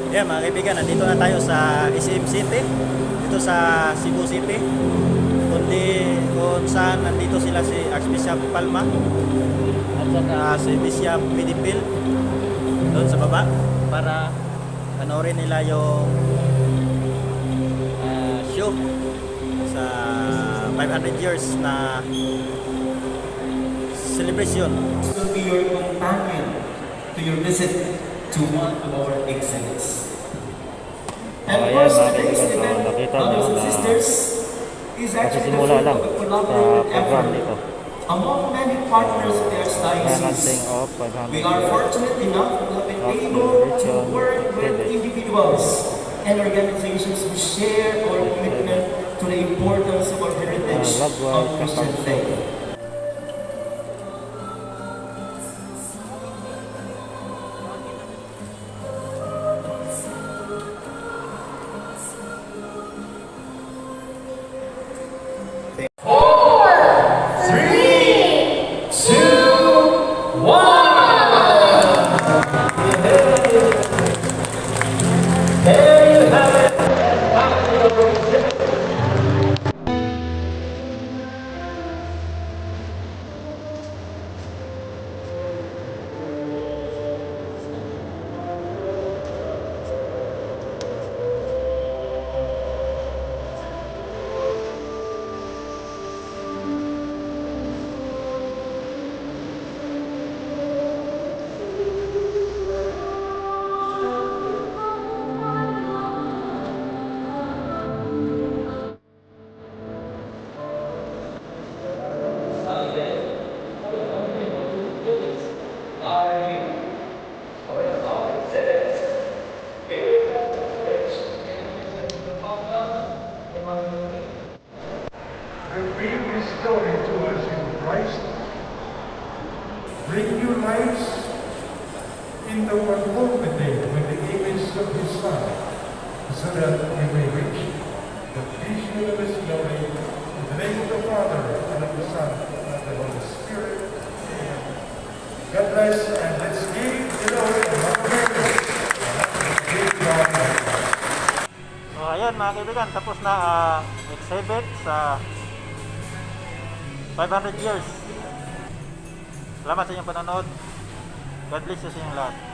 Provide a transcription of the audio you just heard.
Yeah, mga kaibigan, nandito na tayo sa SM City, dito sa Cebu City, kung saan nandito sila si Archbishop Palma at saka si Bishop Pidipil doon sa baba para panoorin nila yung show sa 500 years na celebration. This will be your companion to your visit to one of our exhibits. And of course, today's event, brothers and sisters, is actually the fruit of a collaborative effort among many partners of the Archdiocese. We are fortunate enough to have been able to work with individuals and organizations who share our commitment to the importance of our heritage of Christian faith. Reveal His story to us in Christ. Bring new lives in the conformity with the image of His Son, so that He may reach the vision of His glory. In the name of the Father, and of the Son, and of the Holy Spirit. Amen. God bless, and let's give the Lord a prayer. So ayan mga kaibigan, tapos na exhibit sa 500 years. Salamat sa inyong panonood. God bless you sa inyong lahat.